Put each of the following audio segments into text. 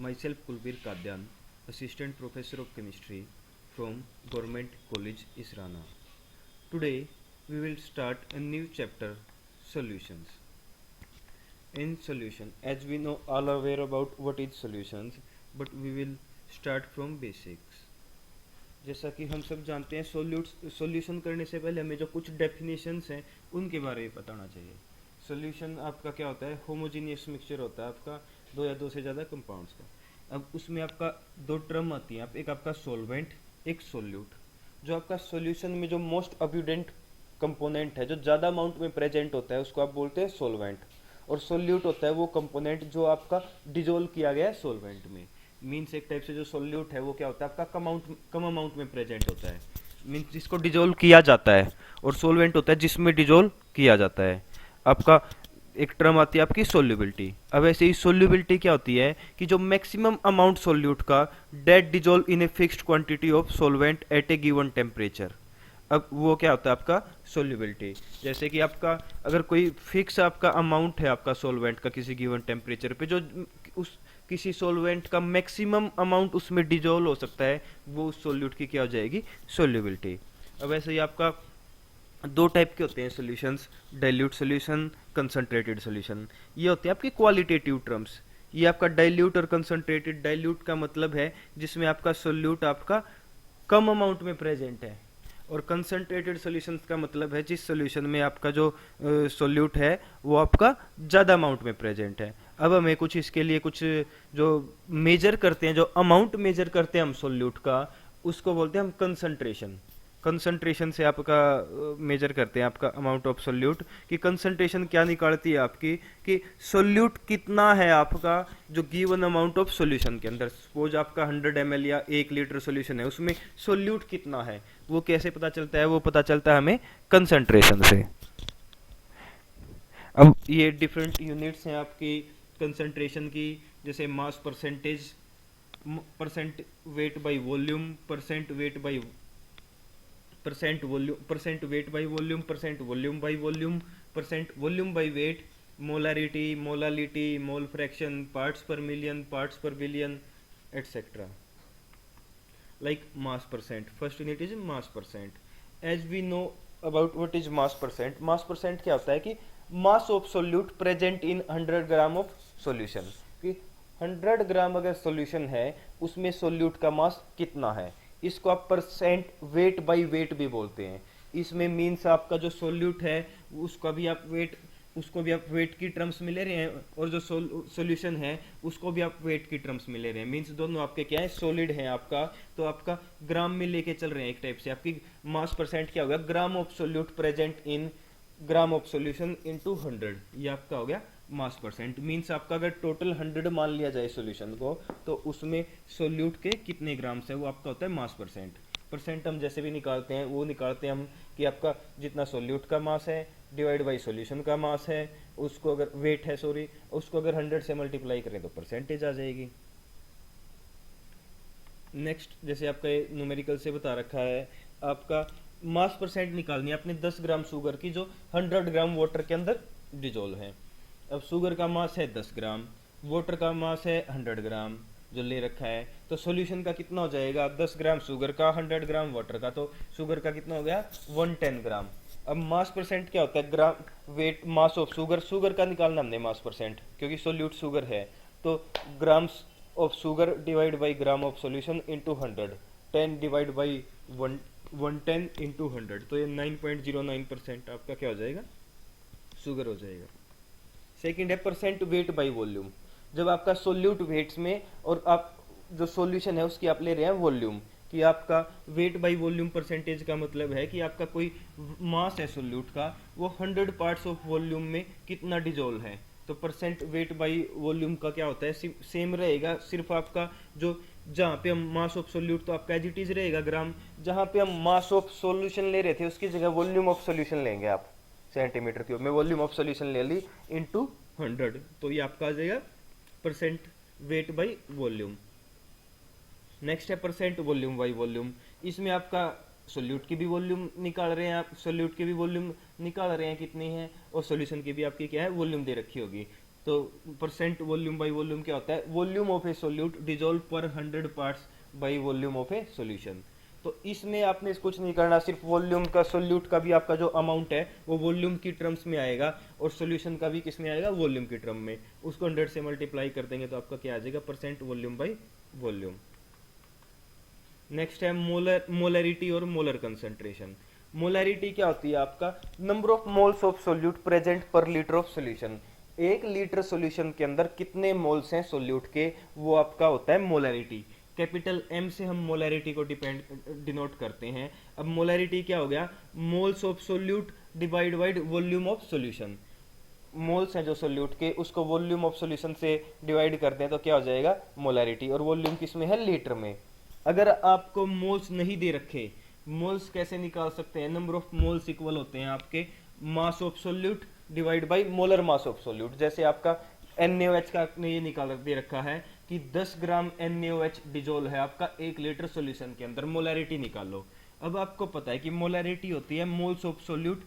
Myself Kulbir Kadyan, Assistant Professor of Chemistry from Government College Israna. Today we will start a new chapter, Solutions. In solution, as we know all are aware about what is solutions, but we will start from basics. जैसा कि हम सब जानते हैं solution करने से पहले हमें जो कुछ डेफिनेशंस हैं उनके बारे में बताना चाहिए. सॉल्यूशन आपका क्या होता है? होमोजीनियस मिक्सचर होता है आपका दो या दो से ज़्यादा कंपाउंड्स का. अब उसमें आपका दो टर्म आती हैं, एक आपका सॉल्वेंट, एक सोल्यूट. जो आपका सॉल्यूशन में जो मोस्ट अब्यूडेंट कंपोनेंट है, जो ज़्यादा अमाउंट में प्रेजेंट होता है, उसको आप बोलते हैं सॉल्वेंट. और सोल्यूट होता है वो कंपोनेंट जो आपका डिजोल्व किया गया है सॉल्वेंट में. मीन्स एक टाइप से जो सोल्यूट है वो क्या होता है आपका कम अमाउंट में प्रेजेंट होता है, मीन्स जिसको डिजोल्व किया जाता है. और सोल्वेंट होता है जिसमें डिजोल्व किया जाता है. आपका एक टर्म आती है आपकी सोल्यूबिलिटी. अब ऐसे ही सोल्यूबिलिटी क्या होती है कि जो मैक्सिमम अमाउंट सोल्यूट का that dissolve in a fixed quantity of solvent at a given temperature. अब वो क्या होता है आपका सोल्यूबिलिटी. जैसे कि आपका अगर कोई फिक्स आपका अमाउंट है आपका सोलवेंट का किसी गिवन टेम्परेचर पे, जो उस किसी सोलवेंट का मैक्सिमम अमाउंट उसमें डिजोल्व हो सकता है, वो उस सोल्यूट की क्या हो जाएगी? सोल्यूबिलिटी. अब ऐसे ही आपका दो टाइप के होते हैं solutions, dilute solution, concentrated solution. ये होते हैं आपके क्वालिटेटिव टर्म्स. ये आपका डाइल्यूट और कंसंट्रेटेड, डाइल्यूट का मतलब है जिसमें आपका सोल्यूट आपका कम अमाउंट में प्रेजेंट है, और कंसंट्रेटेड सॉल्यूशंस का मतलब है जिस सॉल्यूशन में आपका जो सोल्यूट है वो आपका ज़्यादा अमाउंट में प्रेजेंट है. अब हमें कुछ इसके लिए कुछ जो मेजर करते हैं, जो अमाउंट मेजर करते हैं हम सोल्यूट का, उसको बोलते हैं हम कंसंट्रेशन. कंसंट्रेशन से आपका मेजर करते हैं आपका अमाउंट ऑफ सोल्यूट. कि कंसंट्रेशन क्या निकालती है आपकी कि सोल्यूट कितना है आपका जो गिवन अमाउंट ऑफ सॉल्यूशन के अंदर. सपोज आपका 100 ml या 1 लीटर सॉल्यूशन है, उसमें सोल्यूट कितना है वो कैसे पता चलता है? वो पता चलता है हमें कंसंट्रेशन से. अब ये डिफरेंट यूनिट्स हैं आपकी कंसंट्रेशन की, जैसे mass percentage, percent weight by volume, percent weight by percent volume, percent weight by volume, percent volume by volume, percent volume by weight, molarity, molality, mole fraction, parts per million, parts per billion, etcetera. Like mass percent, first unit is mass percent. As we know about what is mass percent, mass percent क्या होता है कि mass of solute present in 100 gram of solution. कि 100 ग्राम अगर solution है उसमें solute का mass कितना है, इसको आप परसेंट वेट बाई वेट भी बोलते हैं. इसमें मीन्स आपका जो सोल्यूट है उसका भी आप वेट, उसको भी आप वेट की टर्म्स में ले रहे हैं, और जो सॉल्यूशन है उसको भी आप वेट की टर्म्स में ले रहे हैं. मीन्स दोनों आपके क्या है? सॉलिड है आपका, तो आपका ग्राम में लेके चल रहे हैं एक टाइप से. आपकी मास परसेंट क्या होगा? Gram of solute present in gram of solution into 100. ये आपका हो गया मास परसेंट. मीन्स आपका अगर टोटल 100 मान लिया जाए सॉल्यूशन को, तो उसमें सोल्यूट के कितने ग्राम्स है वो आपका होता है मास परसेंट. परसेंट हम जैसे भी निकालते हैं वो निकालते हैं हम कि आपका जितना सोल्यूट का मास है डिवाइड बाई सॉल्यूशन का मास है, उसको अगर वेट है सॉरी, उसको अगर 100 से मल्टीप्लाई करें तो परसेंटेज आ जाएगी. नेक्स्ट, जैसे आपका ये न्यूमेरिकल से बता रखा है, आपका मास परसेंट निकालनी है अपने 10 ग्राम शुगर की जो 100 ग्राम वाटर के अंदर डिजोल्व है. अब शुगर का मास है 10 ग्राम, वाटर का मास है 100 ग्राम जो ले रखा है, तो सॉल्यूशन का कितना हो जाएगा? 10 ग्राम शुगर का, 100 ग्राम वाटर का, तो शुगर का कितना हो गया? 110 ग्राम. अब मास परसेंट क्या होता है? Gram weight mass of sugar, sugar का निकालना हमने मास परसेंट, क्योंकि सोल्यूट शुगर है, तो grams of sugar divide by gram of solution into 100. 10 divide by 110 into 100, तो ये 9.09% आपका क्या हो जाएगा? शुगर हो जाएगा. सेकेंड है परसेंट वेट बाई वॉल्यूम. जब आपका सोल्यूट वेट्स में और आप जो सॉल्यूशन है उसकी आप ले रहे हैं वॉल्यूम, कि आपका वेट बाई वॉल्यूम परसेंटेज का मतलब है कि आपका कोई मास है सोल्यूट का, वो 100 पार्ट्स ऑफ वॉल्यूम में कितना डिजोल्व है. तो परसेंट वेट बाई वॉल्यूम का क्या होता है? सेम रहेगा, सिर्फ आपका जो जहाँ पे हम मास ऑफ सोल्यूट तो आपका एज इट इज रहेगा ग्राम, जहाँ पे हम मास ऑफ सॉल्यूशन ले रहे थे उसकी जगह वॉल्यूम ऑफ सॉल्यूशन लेंगे आप सेंटीमीटर क्यूब में. वॉल्यूम ऑफ सॉल्यूशन ले ली इनटू 100, तो ये आपका आ जाएगा percent weight by volume. Next है परसेंट वॉल्यूम बाई वॉल्यूम. इसमें आपका सोल्यूट की भी वॉल्यूम निकाल रहे हैं, आप सोल्यूट की भी वॉल्यूम निकाल रहे हैं कितनी है, और सॉल्यूशन की भी आपकी क्या है? वॉल्यूम दे रखी होगी. तो परसेंट वॉल्यूम बाई वॉल्यूम क्या होता है, volume of a solute dissolve पर 100 parts by volume of a solution. तो इसमें आपने कुछ नहीं करना, सिर्फ वॉल्यूम का, सोल्यूट का भी आपका जो अमाउंट है वो वॉल्यूम की टर्म्स में आएगा और सॉल्यूशन का भी किस में आएगा, वॉल्यूम की टर्म में। उसको 100 से मल्टीप्लाई कर देंगे तो आपका क्या आ जाएगा, percent volume by volume. Next है मोलरिटी और मोलर कंसंट्रेशन। मोलरिटी क्या होती है आपका, number of moles of solute present पर लीटर ऑफ सॉल्यूशन। एक लीटर सॉल्यूशन के अंदर कितने मोल्स हैं सोल्यूट के, वो आपका होता है मोलरिटी। कैपिटल एम से हम मोलरिटी को डिनोट करते हैं। अब मोलरिटी क्या हो गया, moles of solute divide by volume of solution. Moles हैं जो सोल्यूट के, उसको वॉल्यूम ऑफ सॉल्यूशन से डिवाइड करते हैं तो क्या हो जाएगा, मोलरिटी। और वॉल्यूम किस में है, लीटर में। अगर आपको मोल्स नहीं दे रखे, मोल्स कैसे निकाल सकते हैं, नंबर ऑफ मोल्स इक्वल होते हैं आपके mass of solute divide by molar mass of solute. जैसे आपका NaOH का आपने ये निकाल दे रखा है कि 10 ग्राम NaOH डिजोल्व है आपका 1 लीटर सॉल्यूशन के अंदर, मोलरिटी निकालो। अब आपको पता है कि मोलरिटी होती है मोल्स ऑफ सोल्यूट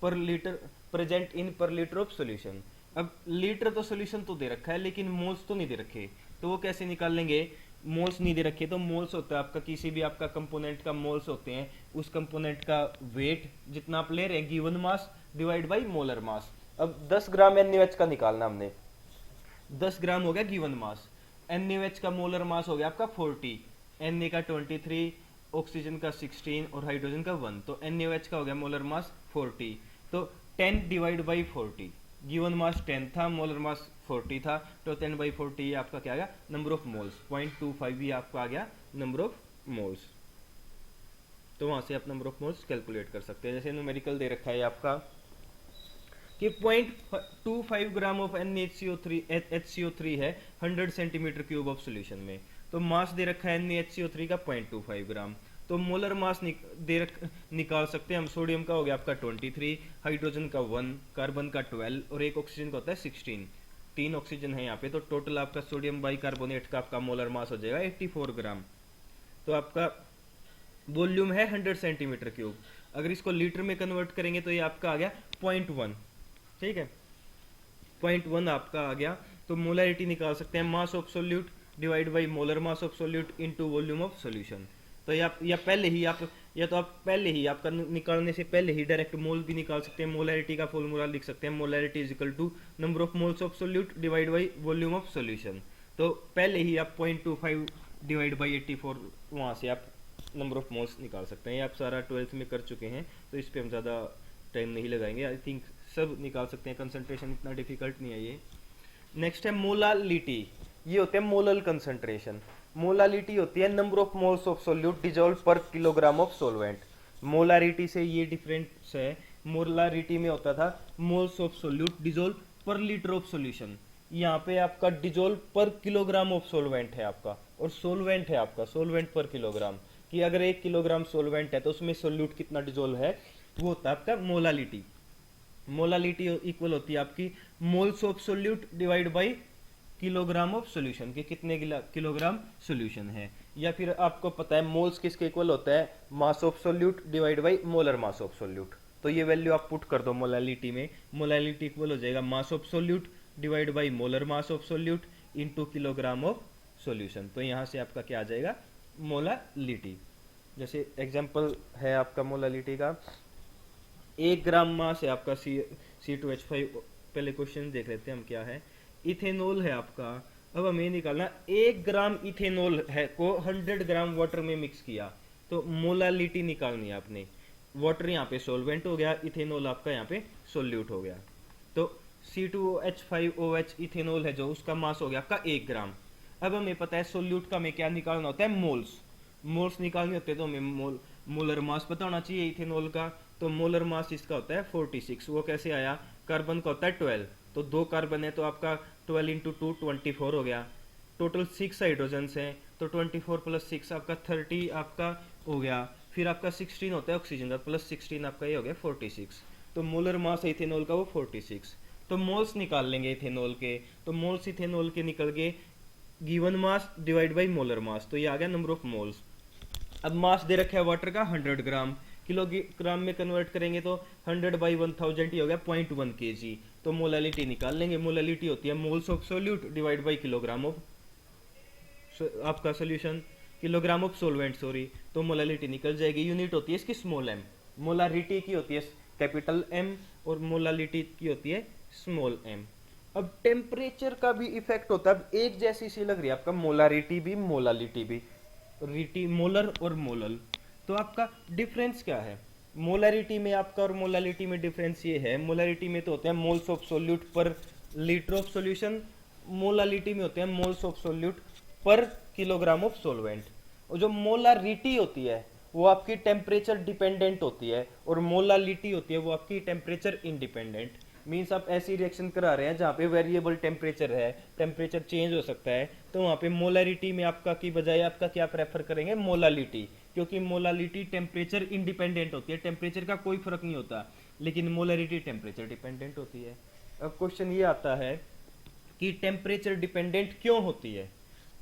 पर लीटर प्रेजेंट इन पर लीटर ऑफ सॉल्यूशन। अब लीटर तो सॉल्यूशन तो दे रखा है लेकिन मोल्स तो नहीं दे रखे, तो वो कैसे निकाल लेंगे, मोल्स नहीं दे रखे तो मोल्स होता है आपका किसी भी आपका कंपोनेंट का मोल्स होते हैं, उस कंपोनेंट का वेट जितना आप ले रहे हैं given mass divide by molar mass. अब 10 ग्राम NaOH का निकालना हमने, 10 ग्राम हो गया गिवन मास, NaOH का मोलर मास हो गया आपका 40, Na का 23, ऑक्सीजन का 16 और हाइड्रोजन का 1, तो NaOH का हो गया मोलर मास 40। तो 10 डिवाइड बाई 40, गिवन मास 10 था, मोलर मास 40 था, तो 10 बाई 40 ये आपका क्या आ गया, नंबर ऑफ मोल्स 0.25 ये आपका आ गया नंबर ऑफ मोल्स। तो वहां से आप नंबर ऑफ मोल्स कैलकुलेट कर सकते हैं। जैसे न्यूमेरिकल दे रखा है आपका कि 0.25 ग्राम ऑफ HCO3 है 100 सेंटीमीटर क्यूब ऑफ सोल्यूशन में, तो मास दे रखा है NaHCO3 का 0.25 ग्राम। तो मोलर मास निकाल सकते हैं हम, सोडियम का हो गया आपका 23, हाइड्रोजन का 1, कार्बन का 12 और एक ऑक्सीजन का होता है 16, 3 ऑक्सीजन है यहाँ पे, तो टोटल आपका सोडियम बाइकार्बोनेट का आपका मोलर मास हो जाएगा 84 ग्राम। तो आपका वॉल्यूम है 100 सेंटीमीटर क्यूब, अगर इसको लीटर में कन्वर्ट करेंगे तो ये आपका आ गया 0.1, ठीक है, 0.1 आपका आ गया। तो मोलरिटी निकाल सकते हैं mass of solute divide by molar mass of solute into volume of solution. तो या पहले ही आप, या तो आप पहले ही आपका निकालने से पहले ही डायरेक्ट मोल भी निकाल सकते हैं, मोलरिटी का फॉर्मूला लिख सकते हैं, molarity is equal to number of moles of solute divide by volume of solution. तो पहले ही आप 0.25 डिवाइड बाई 84 वहाँ से आप नंबर ऑफ मोल्स निकाल सकते हैं। ये आप सारा 12th में कर चुके हैं तो इस पर हम ज़्यादा टाइम नहीं लगाएंगे, आई थिंक सब निकाल सकते हैं, कंसंट्रेशन इतना डिफिकल्ट नहीं है ये। नेक्स्ट है मोलालिटी, ये होते हैं मोलल कंसंट्रेशन। मोलालिटी होती है number of moles of solute dissolve पर किलोग्राम ऑफ सोलवेंट। मोलारिटी से ये डिफरेंस है, मोलारिटी में होता था मोल्स ऑफ सोल्यूट डिजोल्व पर लीटर ऑफ सोल्यूशन, यहाँ पे आपका डिजोल्व पर किलोग्राम ऑफ सोलवेंट है आपका, और सोलवेंट है आपका सोलवेंट पर किलोग्राम, कि अगर 1 किलोग्राम सोलवेंट है तो उसमें सोल्यूट कितना डिजोल्व है, वो होता है आपका मोलालिटी। मोलालिटी इक्वल होती है आपकी moles of solute divide by kilogram of solution, के कितने किलोग्राम सॉल्यूशन है। या फिर आपको पता है मोल्स किसके इक्वल होता है, mass of solute divide by molar mass of solute. तो ये वैल्यू आप पुट कर दो मोलालिटी में, मोलालिटी इक्वल हो जाएगा mass of solute divide by molar mass of solute into kilogram of solution. तो यहाँ से आपका क्या आ जाएगा, मोलालिटी। जैसे एग्जांपल है आपका मोलालिटी का, 1 ग्राम मास है आपका C2H5, पहले क्वेश्चन देख लेते हैं हम क्या है। इथेनॉल है आपका, अब हमें निकालना 1 ग्राम इथेनॉल है को 100 ग्राम वाटर में मिक्स किया, तो मोलालिटी निकालनी है आपने। वाटर यहाँ पे सोलवेंट हो गया, इथेनॉल आपका यहाँ पे सोल्यूट हो गया। तो C2H5OH इथेनॉल है जो, उसका मास हो गया आपका 1 ग्राम। अब हमें पता है सोल्यूट का हमें क्या निकालना होता है, मोल्स। मोल्स निकालने होते हैं तो हमें मोलर मास पता होना चाहिए इथेनॉल का, तो मोलर मास इसका होता है 46। वो कैसे आया, कार्बन का होता है 12, तो 2 कार्बन है तो आपका 12 इंटू 2 24 हो गया। टोटल 6 हाइड्रोजन्स हैं तो 24 प्लस 6 आपका 30 आपका हो गया। फिर आपका 16 होता है ऑक्सीजन का, प्लस 16 आपका ये हो गया 46। तो मोलर मास है इथेनॉल का वो 46। तो मोल्स निकाल लेंगे इथेनॉल के, तो मोल्स इथेनॉल के निकल गए given mass divide by molar mass, तो ये आ गया नंबर ऑफ मोल्स। अब मास दे रखा है वाटर का 100 ग्राम, किलोग्राम में कन्वर्ट करेंगे तो 100/1000 ही हो गया 0.1 kg। तो मोलालिटी निकाल लेंगे, मोलालिटी होती है moles of solute divide by kilogram of आपका solution, kilogram of solvent sorry. तो मोलालिटी निकल जाएगी। यूनिट होती है इसकी स्मॉल एम, मोलारिटी की होती है कैपिटल एम और मोलालिटी की होती है स्मॉल एम। अब टेम्परेचर का भी इफेक्ट होता है। अब एक जैसी सी लग रही है आपका मोलारिटी भी मोलालिटी भी, रिटी मोलर और मोलल। तो आपका डिफरेंस क्या है मोलारिटी में आपका और मोलालिटी में? डिफरेंस ये है, मोलारिटी में तो होते हैं मोल्स ऑफ सोल्यूट पर लीटर ऑफ सॉल्यूशन, मोलालिटी में होते हैं मोल्स ऑफ सोल्यूट पर किलोग्राम ऑफ सोलवेंट। और जो मोलारिटी होती है वो आपकी टेम्परेचर डिपेंडेंट होती है और मोलालिटी होती है वो आपकी टेम्परेचर इंडिपेंडेंट। मीन्स आप ऐसी रिएक्शन करा रहे हैं जहाँ पे वेरिएबल टेम्परेचर है, टेम्परेचर चेंज हो सकता है, तो वहाँ पे मोलारिटी में आपका की बजाय आपका क्या प्रेफर करेंगे? मोलालिटी, क्योंकि मोलालिटी टेम्परेचर इंडिपेंडेंट होती है, टेम्परेचर का कोई फर्क नहीं होता, लेकिन मोलारिटी टेम्परेचर डिपेंडेंट होती है। अब क्वेश्चन ये आता है कि टेम्परेचर डिपेंडेंट क्यों होती है?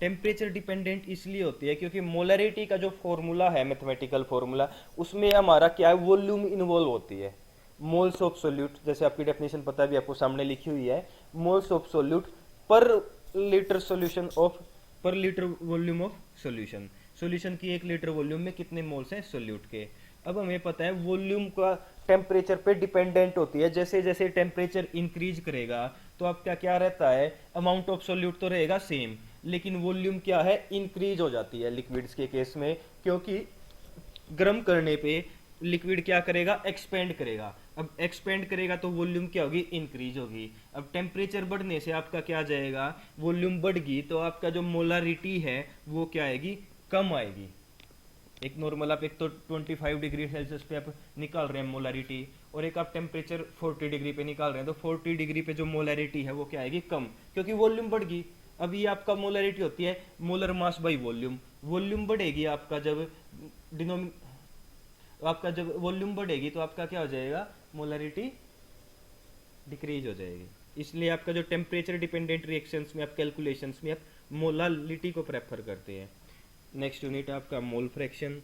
टेम्परेचर डिपेंडेंट इसलिए होती है क्योंकि मोलरिटी का जो फॉर्मूला है, मैथमेटिकल फॉर्मूला, उसमें हमारा क्या है? वॉल्यूम इन्वॉल्व होती है। मोल्स ऑफ सोल्यूट, जैसे आपकी डेफिनेशन पता भी आपको सामने लिखी हुई है, मोल्स ऑफ सोल्यूट पर लीटर सॉल्यूशन ऑफ, पर litre volume of solution. Solution की 1 लीटर वॉल्यूम में कितने मोल्स हैं सोल्यूट के? अब हमें पता है वॉल्यूम का टेम्परेचर पे डिपेंडेंट होती है। जैसे जैसे टेम्परेचर इंक्रीज करेगा तो आपका क्या रहता है? अमाउंट ऑफ सोल्यूट तो रहेगा सेम, लेकिन वॉल्यूम क्या है? इंक्रीज हो जाती है लिक्विड्स के केस में, क्योंकि गर्म करने पे लिक्विड क्या करेगा? एक्सपेंड करेगा। अब एक्सपेंड करेगा तो वॉल्यूम क्या होगी? इंक्रीज होगी। अब टेम्परेचर बढ़ने से आपका क्या आ जाएगा? वॉल्यूम बढ़ गई तो आपका जो मोलारिटी है वो क्या आएगी? कम आएगी। एक नॉर्मल आप एक तो 25 डिग्री सेल्सियस पे आप निकाल रहे हैं मोलारिटी, और एक आप टेम्परेचर 40 डिग्री पे निकाल रहे हैं, तो 40 डिग्री पे जो मोलारिटी है वो क्या आएगी? कम, क्योंकि वॉल्यूम बढ़ गई। अब ये आपका मोलारिटी होती है molar mass by volume. Volume बढ़ेगी आपका जब आपका जब वॉल्यूम बढ़ेगी तो आपका क्या हो जाएगा? मोलारिटी डिक्रीज हो जाएगी। इसलिए आपका जो टेम्परेचर डिपेंडेंट रिएक्शंस में आप कैलकुलेशंस में आप मोलालिटी को प्रेफर करते हैं। नेक्स्ट यूनिट है आपका मोल फ्रैक्शन।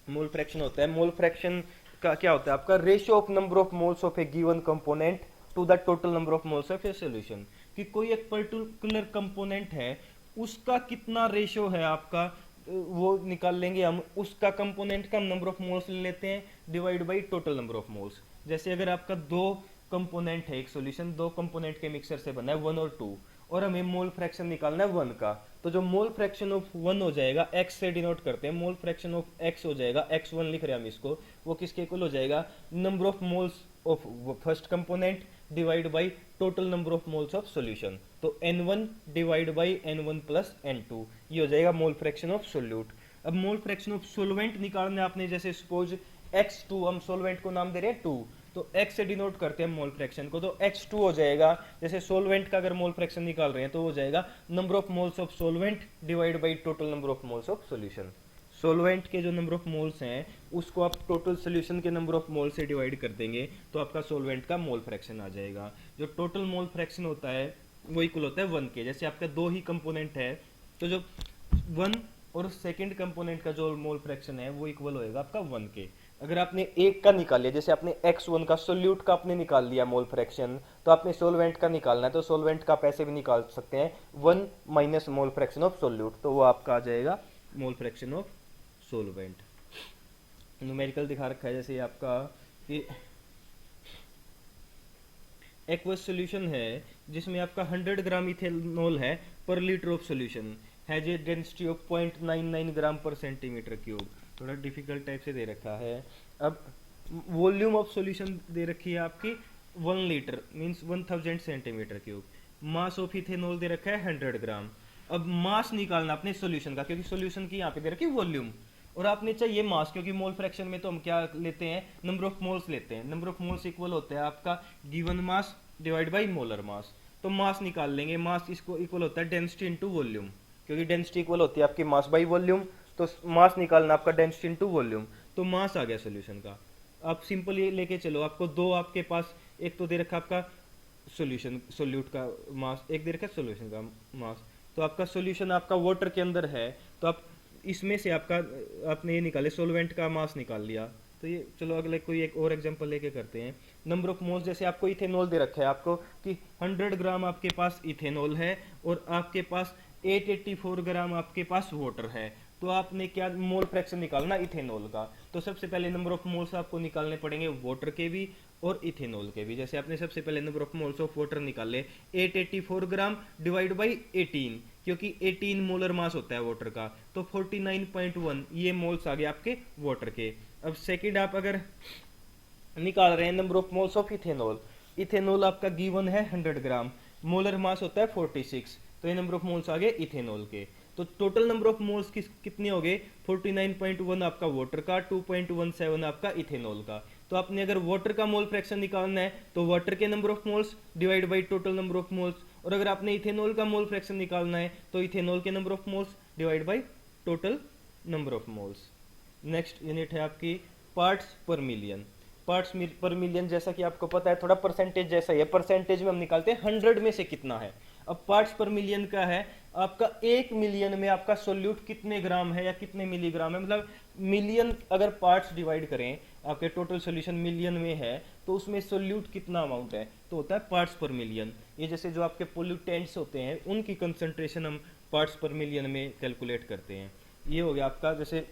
मोल फ्रैक्शन होता है, मोल फ्रैक्शन का क्या होता है? आपका ratio of number of moles of a given component to the total number of moles of a solution. कि कोई एक पर्टिकुलर कंपोनेंट है उसका कितना रेशियो है आपका, वो निकाल लेंगे हम। उसका कंपोनेंट का नंबर ऑफ मोल्स ले लेते हैं divide by total number of moles. जैसे अगर आपका 2 कंपोनेंट है, एक सॉल्यूशन 2 कंपोनेंट के मिक्सर से बना है 1 और 2, और हमें मोल फ्रैक्शन निकालना है 1 का, तो जो मोल फ्रैक्शन ऑफ 1 हो जाएगा, x से डिनोट करते हैं, मोल फ्रैक्शन ऑफ x हो जाएगा, x1 लिख रहे हैं हम इसको, वो किसके इक्वल हो जाएगा? Number of moles of first component divide by total number of moles of solution. तो n1 divide by n1 plus n2, ये हो जाएगा मोल फ्रैक्शन ऑफ सोल्यूट। अब मोल फ्रैक्शन ऑफ सोलवेंट निकालना आपने, जैसे सपोज x2, हम सोलवेंट को नाम दे रहे हैं 2, तो x से डिनोट करते हैं मोल फ्रैक्शन को, तो x2 हो जाएगा। जैसे सोलवेंट का अगर मोल फ्रैक्शन निकाल रहे हैं तो हो जाएगा number of moles of solvent divide by total number of moles of solution. Solvent के जो नंबर ऑफ मोल्स हैं उसको आप टोटल सॉल्यूशन के नंबर ऑफ मोल से डिवाइड कर देंगे तो आपका सोलवेंट का मोल फ्रैक्शन आ जाएगा। जो टोटल मोल फ्रैक्शन होता है वो इक्वल होता है 1 के। जैसे आपका 2 ही कंपोनेंट है तो जो 1 और सेकंड कंपोनेंट का जो मोल फ्रैक्शन है वो इक्वल होएगा आपका 1 के। अगर आपने एक का निकाल लिया, जैसे आपने x1 का सोल्यूट का आपने निकाल लिया मोल फ्रैक्शन, तो आपने सोलवेंट का निकालना है, तो सोलवेंट का आप ऐसे भी निकाल सकते हैं 1 minus mole fraction of solute, तो वो आपका आ जाएगा mole fraction of solvent. Numerical दिखा रखा है जैसे आपका कि एक्वस सॉल्यूशन है जिसमें आपका 100 ग्राम इथेनॉल है पर litre of solution, has a density of 0.99 ग्राम पर सेंटीमीटर क्यूब। थोड़ा डिफिकल्ट टाइप से दे रखा है। अब वॉल्यूम ऑफ सॉल्यूशन दे रखी है आपकी 1 litre means 1000 centimetre cube. Mass of ethanol दे रखा है 100 ग्राम। अब मास निकालना अपने सॉल्यूशन का, क्योंकि सॉल्यूशन की यहाँ पे दे रखी है वॉल्यूम, और आपने चाहिए मास, क्योंकि मोल फ्रैक्शन में तो हम क्या लेते हैं? नंबर ऑफ मोल्स लेते हैं। नंबर ऑफ मोल्स इक्वल होता है आपका given mass divide by molar mass. तो मास निकाल लेंगे, मास इसको इक्वल होता है डेंसिटी इनटू वॉल्यूम, क्योंकि डेंसिटी इक्वल होती है आपकी मास बाई वॉल्यूम, तो मास निकालना आपका डेंसिटी इनटू वॉल्यूम, तो मास आ गया सॉल्यूशन का। आप सिंपल ये लेके चलो, आपको 2 आपके पास, एक तो दे रखा आपका सॉल्यूशन सोल्यूट का मास, एक दे रखा सॉल्यूशन का मास, तो आपका सॉल्यूशन आपका वाटर के अंदर है, तो आप इसमें से आपका आपने ये निकाले सोलवेंट का मास निकाल लिया तो ये चलो अगले कोई एक और एग्जांपल लेके करते हैं। नंबर ऑफ मोल्स, जैसे आपको इथेनॉल दे रखा है आपको कि 100 ग्राम आपके पास इथेनॉल है और आपके पास 884 ग्राम आपके पास वाटर है। तो आपने क्या मोल फ्रैक्शन निकालना इथेनॉल का। तो सबसे पहले नंबर ऑफ मोल्स आपको निकालने पड़ेंगे वाटर के भी और इथेनॉल के भी। जैसे आपने सबसे पहले number of moles of water निकाले 884 ग्राम डिवाइड बाई 18, क्योंकि 18 मोलर मास होता है वाटर का, तो 49.1 ये मोल्स आ गए आपके वाटर के। अब सेकंड आप अगर निकाल रहे हैं number of moles of ethanol, ethanol आपका गिवन है 100 ग्राम, मोलर मास होता है 46, तो ये नंबर ऑफ मोल्स आ गए इथेनॉल के। तो टोटल नंबर ऑफ मोल्स कितने हो गए, 49.1 आपका वाटर का, 2.17 आपका इथेनॉल का। तो आपने अगर वाटर का मोल फ्रैक्शन निकालना है तो वाटर के number of moles divide by total number of moles, और अगर आपने इथेनॉल का मोल फ्रैक्शन निकालना है तो इथेनॉल के number of moles divide by total number of moles. Next unit है आपकी parts per million. Parts per million जैसा कि आपको पता है थोड़ा परसेंटेज जैसा ही है, परसेंटेज में हम निकालते हैं 100 में से कितना है। अब पार्ट्स पर मिलियन का है आपका 1 मिलियन में आपका सोल्यूट कितने ग्राम है या कितने मिलीग्राम है, मतलब मिलियन अगर पार्ट्स डिवाइड करें आपके टोटल सोल्यूशन मिलियन में है तो उसमें सोल्यूट कितना अमाउंट है, तो होता है पार्ट्स पर मिलियन। ये जैसे जो आपके पोल्यूटेंट्स होते हैं उनकी कंसंट्रेशन हम पार्ट्स पर मिलियन में कैलकुलेट करते हैं। ये हो गया आपका जैसे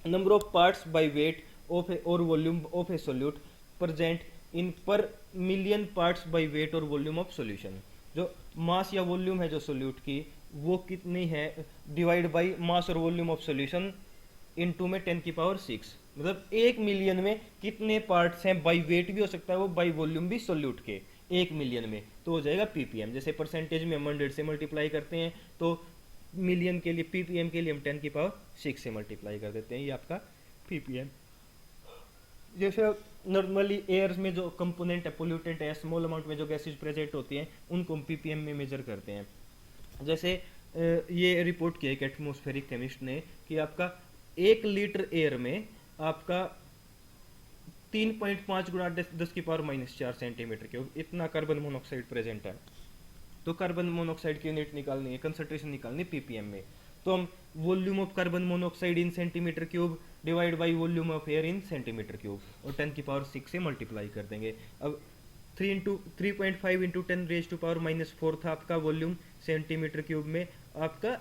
number of parts by weight of और volume of a solute present in per million parts by weight और वॉल्यूम ऑफ सॉल्यूशन। जो मास या वॉल्यूम है जो सोल्यूट की वो कितनी है डिवाइड बाय मास और वॉल्यूम ऑफ सॉल्यूशन इनटू में 10⁶, मतलब 1 मिलियन में कितने पार्ट्स हैं, बाय वेट भी हो सकता है वो, बाय वॉल्यूम भी सोल्यूट के 1 मिलियन में, तो हो जाएगा पीपीएम। जैसे परसेंटेज में हम 100 से मल्टीप्लाई करते हैं तो मिलियन के लिए पीपीएम के लिए हम 10⁶ से मल्टीप्लाई कर देते हैं, ये आपका पीपीएम। जैसे नॉर्मली एयर में जो कंपोनेंट है पोल्यूटेंट है, स्मॉल अमाउंट में जो गैसेज प्रेजेंट होती हैं उनको हम पीपीएम में मेजर करते हैं। जैसे ये रिपोर्ट किया एक एटमॉस्फेरिक केमिस्ट ने कि आपका 1 लीटर एयर में आपका 3.5 गुणा 10⁻⁴ सेंटीमीटर क्यूब इतना कार्बन मोनोऑक्साइड प्रेजेंट है। तो कार्बन मोनोऑक्साइड की यूनिट निकालनी है, कंसंट्रेशन निकालनी है पीपीएम में, तो हम volume of carbon monoxide in centimetre cube divide by volume of air in centimetre cube और 10⁶ से मल्टीप्लाई कर देंगे। अब 3.5 इंटू 10⁻⁻⁴ था आपका वॉल्यूम सेंटीमीटर क्यूब में आपका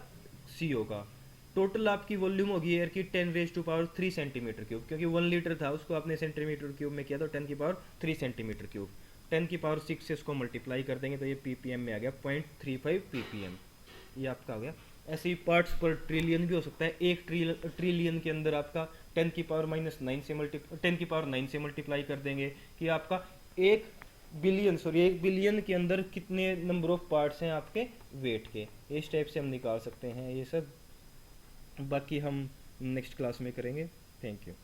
CO का। टोटल आपकी वॉल्यूम होगी एयर की 10⁻³ सेंटीमीटर क्यूब, क्योंकि 1 लीटर था उसको आपने सेंटीमीटर क्यूब में किया तो 10⁻³ सेंटीमीटर क्यूब, 10⁶ से इसको मल्टीप्लाई कर देंगे तो ये पीपीएम में आ गया 0.35 पीपीएम, ये आपका हो गया। ऐसे ही पार्ट्स पर ट्रिलियन भी हो सकता है, 1 ट्रिलियन के अंदर आपका 10⁻⁹ से मल्टीप्लाई कर देंगे कि आपका 1 बिलियन के अंदर कितने नंबर ऑफ पार्ट्स हैं आपके वेट के। इस टाइप से हम निकाल सकते हैं ये सब, बाकी हम नेक्स्ट क्लास में करेंगे। Thank you.